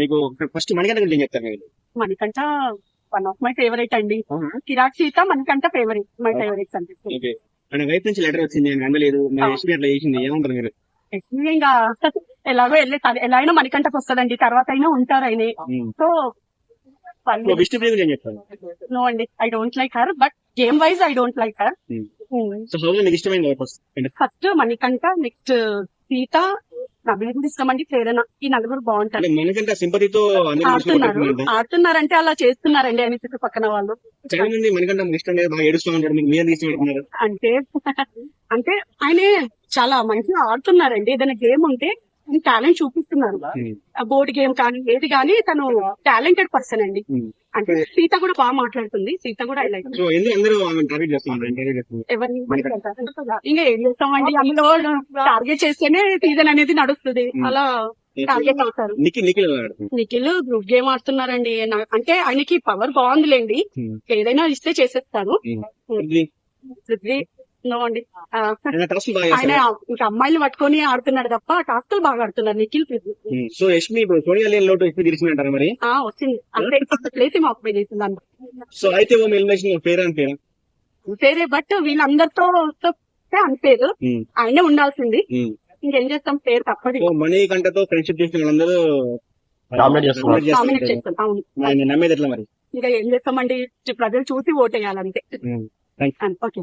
మీకు ఫస్ట్ మణికంఠ గురించి ఏం చెప్తారు మీరు? Manikanta one of my favourite అండి. Kiraak Seetha Manikanta favourite, my favourite అనిపిస్తుంది. ఓకే. ఆయన వైపు నుంచి లెటర్ వచ్చింది, ఆయన నమ్మలేదు, నా ఎస్పీ అట్లా చేసింది, ఏమంటారు మీరు? ఇంకా ఎలాగో ఎలా అయినా మణికంఠకు వస్తుందండి, తర్వాత అయినా ఉంటారు ఆయన. సో విష్ణుప్రియ గురించి ఏం చెప్తారు? నో అండి, I don't like her, but game wise I don't like her. So house మీకు ఇష్టమైంది ఫస్ట్ మణికంఠ, నెక్స్ట్ సీత, నవీన్ కూడా ఇష్టం అండి, ప్రేరణ. ఈ నలుగురు బాగుంటారు. మణికంఠ సింపతితో ఆడుతున్నారంటే అలా చేస్తున్నారండి ఆయన చుట్టుపక్కన వాళ్ళు. చాలా మంది మణికంఠ ఇష్టం లేదు, బాగా ఏడుస్తూ ఉంటారు, మీకు మీరు తీసుకుంటున్నారు అంటే అంటే ఆయన చాలా మంచిగా ఆడుతున్నారండి. ఏదైనా గేమ్ ఉంటే టాలెంట్ చూపిస్తున్నారు. బోర్డ్ గేమ్ కానీ ఏది కానీ తను టాలెంటెడ్ పర్సన్ అండి. అంటే సీత కూడా బాగా మాట్లాడుతుంది, సీత కూడా ఐ లైక్. ఎవరిని ఇంకా ఏం చేస్తామండి, అందులో టార్గెట్ చేస్తేనే సీజన్ అనేది నడుస్తుంది, అలా టార్గెట్ అవుతారు. నిఖిల్ గ్రూప్ గేమ్ ఆడుతున్నారండి. అంటే ఆయనకి పవర్ బాగుందిలేండి, ఏదైనా ఇస్తే చేసేస్తాను. నో అండి, ఆయన ఇంకా అమ్మాయిలు పట్టుకొని ఆడుతున్నాడు తప్ప టాస్క్లు బాగా ఆడుతున్నారు నిఖిల్. సో యష్మి సోనియా లేని లోటు తీర్చినట్టారు మరి? వచ్చింది అంటే ప్లేస్ మాకు చేసింది. సో అయితే పేరు అని పేరే, బట్ వీళ్ళందరితో అన్పేరు, ఆయనే ఉండాల్సింది. ఇంకేం చేస్తాం, పేరు తప్పదు. మణికంఠతో ఫ్రెండ్షిప్ చేసిన వాళ్ళందరూ డామినేట్ చేస్తాం. అవును, నమ్మేది ఎట్లా మరి? ఇంకా ఏం చేస్తామండి, ప్రజలు చూసి ఓటేయాలంతే. ఓకే.